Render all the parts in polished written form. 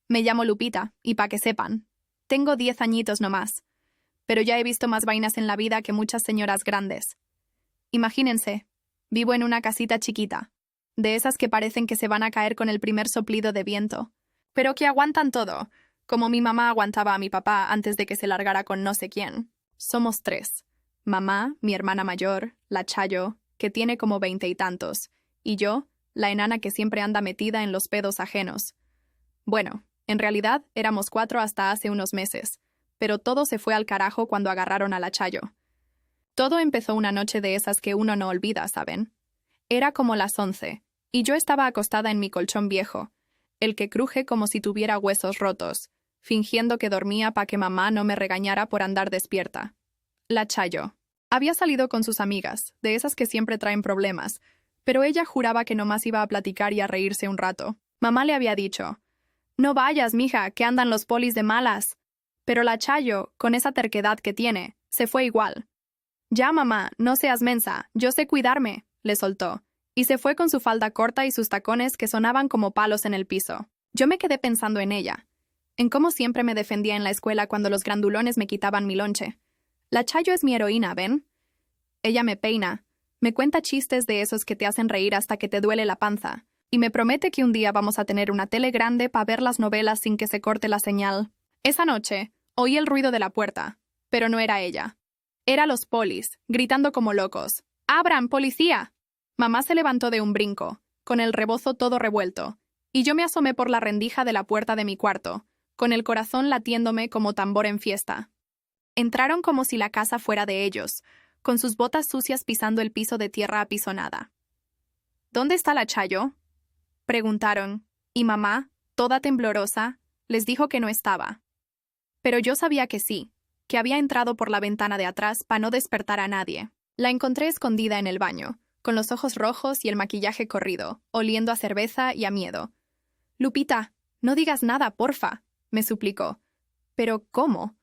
Me llamo Lupita, y pa' que sepan, tengo 10 añitos nomás, pero ya he visto más vainas en la vida que muchas señoras grandes. Imagínense, vivo en una casita chiquita, de esas que parecen que se van a caer con el primer soplido de viento, pero que aguantan todo, como mi mamá aguantaba a mi papá antes de que se largara con no sé quién. Somos 3. Mamá, mi hermana mayor, la Chayo, que tiene como 20 y tantos, y yo, la enana que siempre anda metida en los pedos ajenos. Bueno, en realidad éramos 4 hasta hace unos meses, pero todo se fue al carajo cuando agarraron a la Chayo. Todo empezó una noche de esas que uno no olvida, ¿saben? Era como las 11, y yo estaba acostada en mi colchón viejo, el que cruje como si tuviera huesos rotos, fingiendo que dormía para que mamá no me regañara por andar despierta. La Chayo había salido con sus amigas, de esas que siempre traen problemas, pero ella juraba que nomás iba a platicar y a reírse un rato. Mamá le había dicho: «No vayas, mija, que andan los polis de malas». Pero la Chayo, con esa terquedad que tiene, se fue igual. «Ya, mamá, no seas mensa, yo sé cuidarme», le soltó, y se fue con su falda corta y sus tacones que sonaban como palos en el piso. Yo me quedé pensando en ella, en cómo siempre me defendía en la escuela cuando los grandulones me quitaban mi lonche. La Chayo es mi heroína, ¿ven? Ella me peina, me cuenta chistes de esos que te hacen reír hasta que te duele la panza, y me promete que un día vamos a tener una tele grande para ver las novelas sin que se corte la señal. Esa noche, oí el ruido de la puerta, pero no era ella. Era los polis, gritando como locos. «¡Abran, policía!». Mamá se levantó de un brinco, con el rebozo todo revuelto, y yo me asomé por la rendija de la puerta de mi cuarto, con el corazón latiéndome como tambor en fiesta. Entraron como si la casa fuera de ellos, con sus botas sucias pisando el piso de tierra apisonada. «¿Dónde está la Chayo?», preguntaron, y mamá, toda temblorosa, les dijo que no estaba. Pero yo sabía que sí, que había entrado por la ventana de atrás para no despertar a nadie. La encontré escondida en el baño, con los ojos rojos y el maquillaje corrido, oliendo a cerveza y a miedo. «Lupita, no digas nada, porfa», me suplicó. «¿Pero cómo?».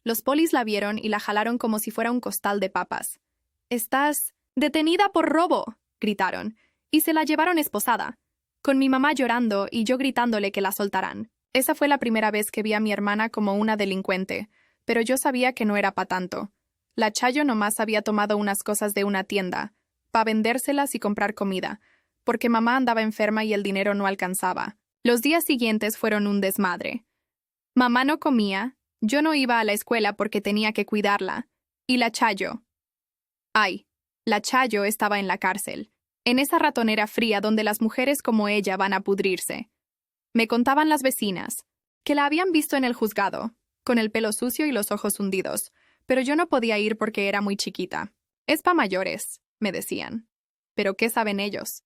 Los polis la vieron y la jalaron como si fuera un costal de papas. «¡Estás detenida por robo!», gritaron, y se la llevaron esposada, con mi mamá llorando y yo gritándole que la soltaran. Esa fue la primera vez que vi a mi hermana como una delincuente, pero yo sabía que no era pa' tanto. La Chayo nomás había tomado unas cosas de una tienda, pa' vendérselas y comprar comida, porque mamá andaba enferma y el dinero no alcanzaba. Los días siguientes fueron un desmadre. Mamá no comía, yo no iba a la escuela porque tenía que cuidarla, y la Chayo. Ay, la Chayo estaba en la cárcel, en esa ratonera fría donde las mujeres como ella van a pudrirse. Me contaban las vecinas, que la habían visto en el juzgado, con el pelo sucio y los ojos hundidos, pero yo no podía ir porque era muy chiquita. «Es pa' mayores», me decían. ¿Pero qué saben ellos?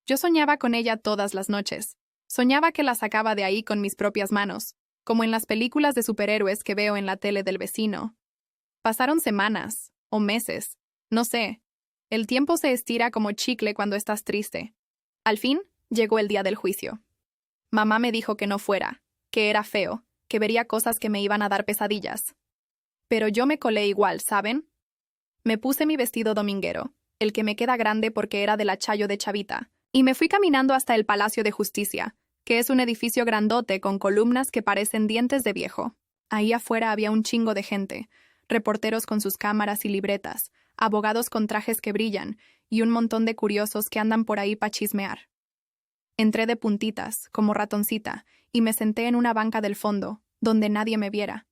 Yo soñaba con ella todas las noches. Soñaba que la sacaba de ahí con mis propias manos, como en las películas de superhéroes que veo en la tele del vecino. Pasaron semanas, o meses, no sé. El tiempo se estira como chicle cuando estás triste. Al fin, llegó el día del juicio. Mamá me dijo que no fuera, que era feo, que vería cosas que me iban a dar pesadillas. Pero yo me colé igual, ¿saben? Me puse mi vestido dominguero, el que me queda grande porque era de la Chayo de chavita, y me fui caminando hasta el Palacio de Justicia, que es un edificio grandote con columnas que parecen dientes de viejo. Ahí afuera había un chingo de gente, reporteros con sus cámaras y libretas, abogados con trajes que brillan, y un montón de curiosos que andan por ahí pa' chismear. Entré de puntitas, como ratoncita, y me senté en una banca del fondo, donde nadie me viera.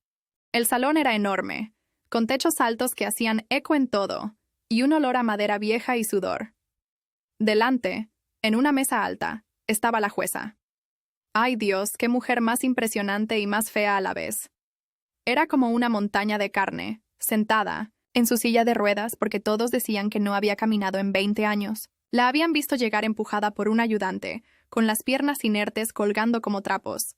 El salón era enorme, con techos altos que hacían eco en todo, y un olor a madera vieja y sudor. Delante, en una mesa alta, estaba la jueza. Ay Dios, qué mujer más impresionante y más fea a la vez. Era como una montaña de carne, sentada, en su silla de ruedas porque todos decían que no había caminado en 20 años. La habían visto llegar empujada por un ayudante, con las piernas inertes colgando como trapos.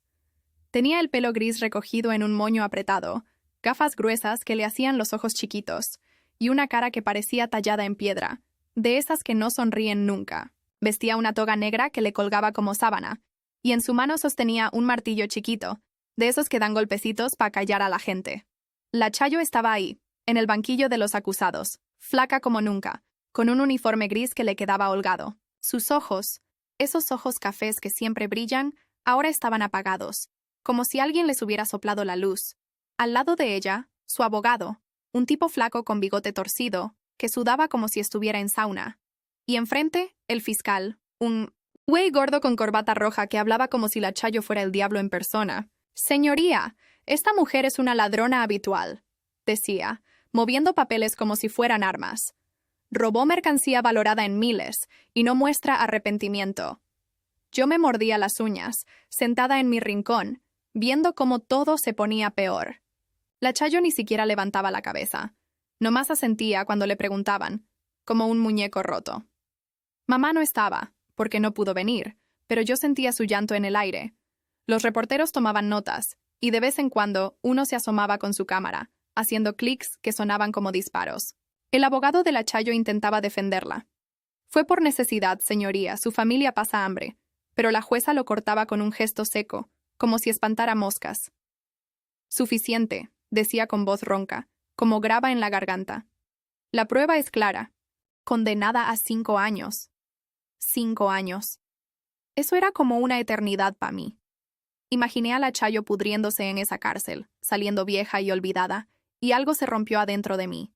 Tenía el pelo gris recogido en un moño apretado, gafas gruesas que le hacían los ojos chiquitos, y una cara que parecía tallada en piedra, de esas que no sonríen nunca. Vestía una toga negra que le colgaba como sábana, y en su mano sostenía un martillo chiquito, de esos que dan golpecitos para callar a la gente. La Chayo estaba ahí, en el banquillo de los acusados, flaca como nunca, con un uniforme gris que le quedaba holgado. Sus ojos, esos ojos cafés que siempre brillan, ahora estaban apagados, como si alguien les hubiera soplado la luz. Al lado de ella, su abogado, un tipo flaco con bigote torcido, que sudaba como si estuviera en sauna. Y enfrente, el fiscal, un güey gordo con corbata roja que hablaba como si la Chayo fuera el diablo en persona. «Señoría, esta mujer es una ladrona habitual», decía, moviendo papeles como si fueran armas. «Robó mercancía valorada en miles y no muestra arrepentimiento». Yo me mordía las uñas, sentada en mi rincón, viendo cómo todo se ponía peor. La Chayo ni siquiera levantaba la cabeza. Nomás asentía cuando le preguntaban, como un muñeco roto. Mamá no estaba, porque no pudo venir, pero yo sentía su llanto en el aire. Los reporteros tomaban notas, y de vez en cuando uno se asomaba con su cámara, haciendo clics que sonaban como disparos. El abogado de la Chayo intentaba defenderla. «Fue por necesidad, señoría, su familia pasa hambre», pero la jueza lo cortaba con un gesto seco, como si espantara moscas. «Suficiente», decía con voz ronca, como grava en la garganta. «La prueba es clara. Condenada a 5 años». 5 años. Eso era como una eternidad para mí. Imaginé a la Chayo pudriéndose en esa cárcel, saliendo vieja y olvidada, y algo se rompió adentro de mí.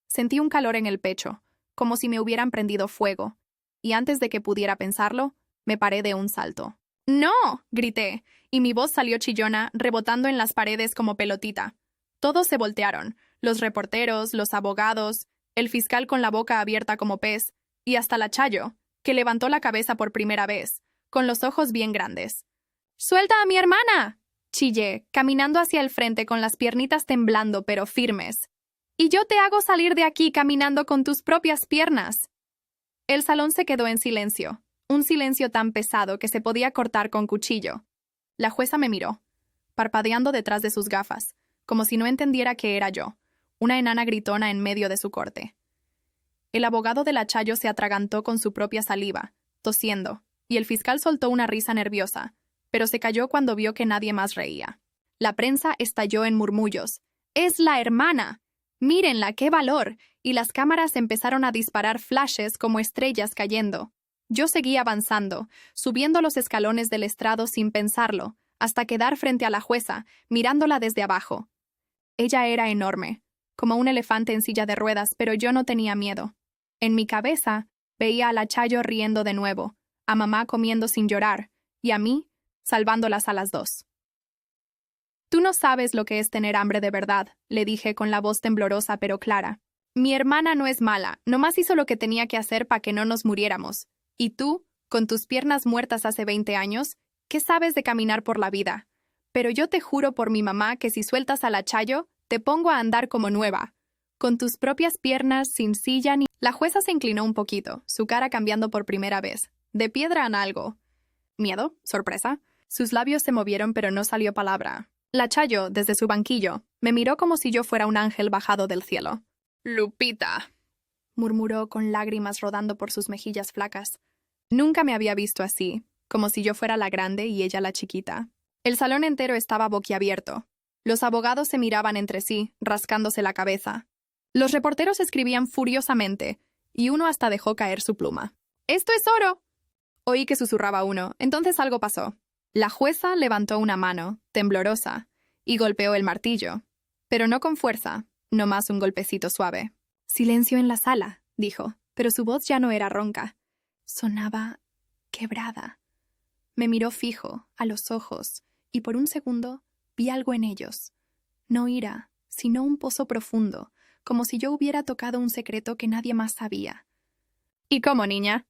Sentí un calor en el pecho, como si me hubieran prendido fuego, y antes de que pudiera pensarlo, me paré de un salto. «¡No!», grité, y mi voz salió chillona, rebotando en las paredes como pelotita. Todos se voltearon, los reporteros, los abogados, el fiscal con la boca abierta como pez, y hasta la Chayo, que levantó la cabeza por primera vez, con los ojos bien grandes. «¡Suelta a mi hermana!», chillé, caminando hacia el frente con las piernitas temblando pero firmes. «Y yo te hago salir de aquí caminando con tus propias piernas». El salón se quedó en silencio, un silencio tan pesado que se podía cortar con cuchillo. La jueza me miró, parpadeando detrás de sus gafas, como si no entendiera que era yo, una enana gritona en medio de su corte. El abogado de la Chayo se atragantó con su propia saliva, tosiendo, y el fiscal soltó una risa nerviosa, pero se calló cuando vio que nadie más reía. La prensa estalló en murmullos. «¡Es la hermana! ¡Mírenla, qué valor!», y las cámaras empezaron a disparar flashes como estrellas cayendo. Yo seguí avanzando, subiendo los escalones del estrado sin pensarlo, hasta quedar frente a la jueza, mirándola desde abajo. Ella era enorme, como un elefante en silla de ruedas, pero yo no tenía miedo. En mi cabeza, veía a la Chayo riendo de nuevo, a mamá comiendo sin llorar, y a mí, salvándolas a las dos. «Tú no sabes lo que es tener hambre de verdad», le dije con la voz temblorosa pero clara. «Mi hermana no es mala, nomás hizo lo que tenía que hacer para que no nos muriéramos. Y tú, con tus piernas muertas hace 20 años, ¿qué sabes de caminar por la vida? Pero yo te juro por mi mamá que si sueltas a la Chayo, te pongo a andar como nueva. Con tus propias piernas, sin silla ni...». La jueza se inclinó un poquito, su cara cambiando por primera vez, de piedra en algo. ¿Miedo? ¿Sorpresa? Sus labios se movieron pero no salió palabra. La Chayo, desde su banquillo, me miró como si yo fuera un ángel bajado del cielo. «Lupita», murmuró con lágrimas rodando por sus mejillas flacas. Nunca me había visto así, como si yo fuera la grande y ella la chiquita. El salón entero estaba boquiabierto. Los abogados se miraban entre sí, rascándose la cabeza. Los reporteros escribían furiosamente, y uno hasta dejó caer su pluma. «¡Esto es oro!». Oí que susurraba uno, entonces algo pasó. La jueza levantó una mano, temblorosa, y golpeó el martillo. Pero no con fuerza, nomás un golpecito suave. «Silencio en la sala», dijo, pero su voz ya no era ronca. Sonaba quebrada. Me miró fijo, a los ojos, y por un segundo vi algo en ellos. No ira, sino un pozo profundo, como si yo hubiera tocado un secreto que nadie más sabía. «¿Y cómo, niña?»,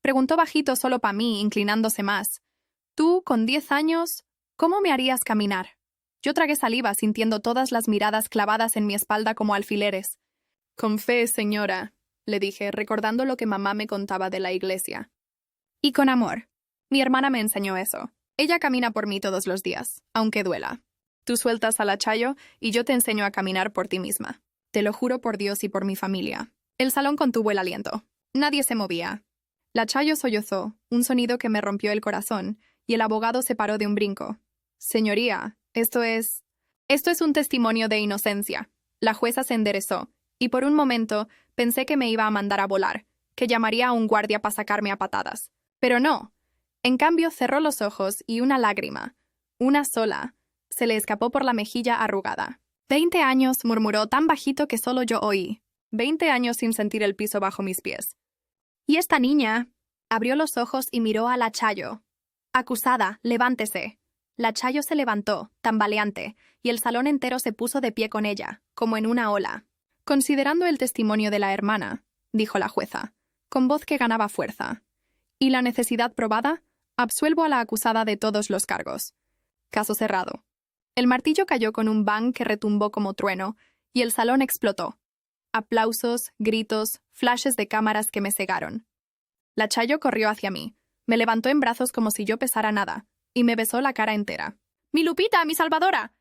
preguntó bajito solo para mí, inclinándose más. «Tú, con 10 años, ¿cómo me harías caminar?». Yo tragué saliva sintiendo todas las miradas clavadas en mi espalda como alfileres. «Con fe, señora», le dije, recordando lo que mamá me contaba de la iglesia. «Y con amor. Mi hermana me enseñó eso. Ella camina por mí todos los días, aunque duela. Tú sueltas a la Chayo y yo te enseño a caminar por ti misma. Te lo juro por Dios y por mi familia». El salón contuvo el aliento. Nadie se movía. La Chayo sollozó, un sonido que me rompió el corazón, y el abogado se paró de un brinco. «Señoría, esto es un testimonio de inocencia». La jueza se enderezó, y por un momento pensé que me iba a mandar a volar, que llamaría a un guardia para sacarme a patadas. Pero no. En cambio cerró los ojos y una lágrima, Una sola. Se le escapó por la mejilla arrugada. 20 años, murmuró tan bajito que solo yo oí. 20 años sin sentir el piso bajo mis pies. ¿Y esta niña? Abrió los ojos y miró a la Chayo. Acusada, levántese. La Chayo se levantó, tambaleante, y el salón entero se puso de pie con ella, como en una ola. Considerando el testimonio de la hermana, dijo la jueza, con voz que ganaba fuerza, y la necesidad probada, absuelvo a la acusada de todos los cargos. Caso cerrado. El martillo cayó con un bang que retumbó como trueno, y el salón explotó. Aplausos, gritos, flashes de cámaras que me cegaron. La Chayo corrió hacia mí, me levantó en brazos como si yo pesara nada, y me besó la cara entera. ¡Mi Lupita, mi salvadora!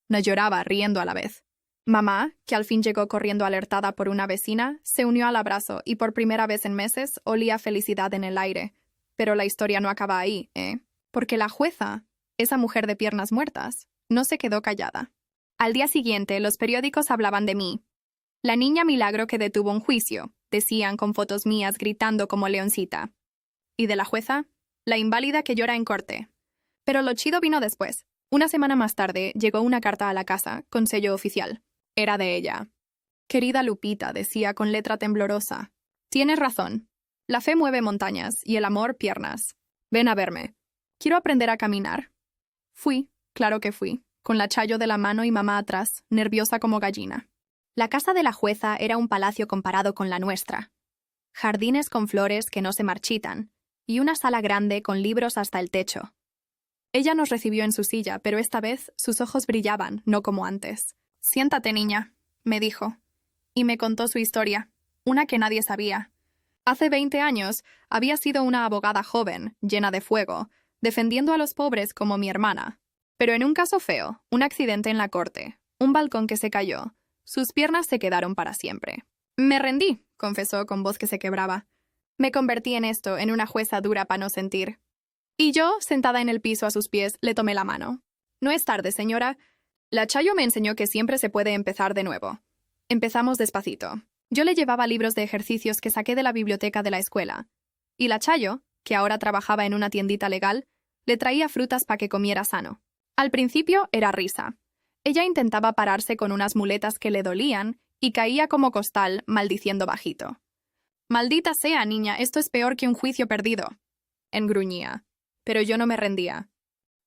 No lloraba, riendo a la vez. Mamá, que al fin llegó corriendo alertada por una vecina, se unió al abrazo y por primera vez en meses olía felicidad en el aire. Pero la historia no acaba ahí, ¿eh? Porque la jueza, esa mujer de piernas muertas, no se quedó callada. Al día siguiente, los periódicos hablaban de mí. La niña milagro que detuvo un juicio, decían con fotos mías gritando como leoncita. ¿Y de la jueza? La inválida que llora en corte. Pero lo chido vino después. Una semana más tarde, llegó una carta a la casa, con sello oficial. Era de ella. Querida Lupita, decía con letra temblorosa. Tienes razón. La fe mueve montañas y el amor piernas. Ven a verme. Quiero aprender a caminar. Fui, claro que fui, con la Chayo de la mano y mamá atrás, nerviosa como gallina. La casa de la jueza era un palacio comparado con la nuestra. Jardines con flores que no se marchitan, y una sala grande con libros hasta el techo. Ella nos recibió en su silla, pero esta vez sus ojos brillaban, no como antes. «Siéntate, niña», me dijo, y me contó su historia, una que nadie sabía. Hace 20 años había sido una abogada joven, llena de fuego, defendiendo a los pobres como mi hermana. Pero en un caso feo, un accidente en la corte, un balcón que se cayó, sus piernas se quedaron para siempre. «Me rendí», confesó con voz que se quebraba. «Me convertí en esto, en una jueza dura para no sentir». Y yo, sentada en el piso a sus pies, le tomé la mano. «No es tarde, señora. La Chayo me enseñó que siempre se puede empezar de nuevo». Empezamos despacito. Yo le llevaba libros de ejercicios que saqué de la biblioteca de la escuela. Y la Chayo, que ahora trabajaba en una tiendita legal, le traía frutas para que comiera sano. Al principio era risa. Ella intentaba pararse con unas muletas que le dolían y caía como costal, maldiciendo bajito. «Maldita sea, niña, esto es peor que un juicio perdido», engruñía. Pero yo no me rendía.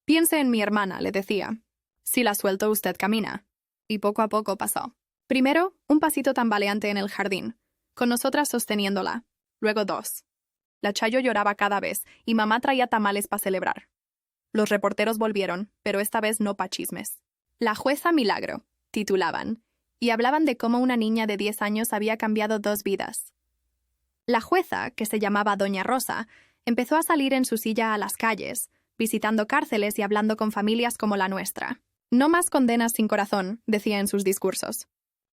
«Piense en mi hermana», le decía. «Si la suelto, usted camina». Y poco a poco pasó. Primero, un pasito tambaleante en el jardín, con nosotras sosteniéndola. Luego 2. La Chayo lloraba cada vez y mamá traía tamales para celebrar. Los reporteros volvieron, pero esta vez no pa' chismes. «La jueza Milagro», titulaban, y hablaban de cómo una niña de 10 años había cambiado 2 vidas. La jueza, que se llamaba Doña Rosa, empezó a salir en su silla a las calles, visitando cárceles y hablando con familias como la nuestra. «No más condenas sin corazón», decía en sus discursos.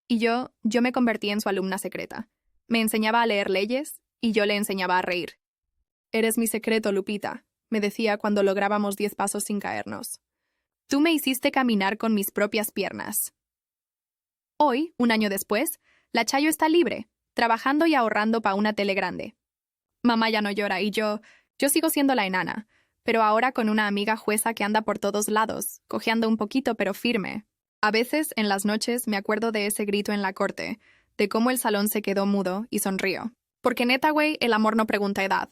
Y yo me convertí en su alumna secreta. Me enseñaba a leer leyes y yo le enseñaba a reír. «Eres mi secreto, Lupita», me decía cuando lográbamos 10 pasos sin caernos. «Tú me hiciste caminar con mis propias piernas». Hoy, un año después, la Chayo está libre, trabajando y ahorrando para una tele grande. Mamá ya no llora y yo sigo siendo la enana, pero ahora con una amiga jueza que anda por todos lados, cojeando un poquito pero firme. A veces, en las noches, me acuerdo de ese grito en la corte, de cómo el salón se quedó mudo y sonrío. Porque neta, güey, el amor no pregunta edad.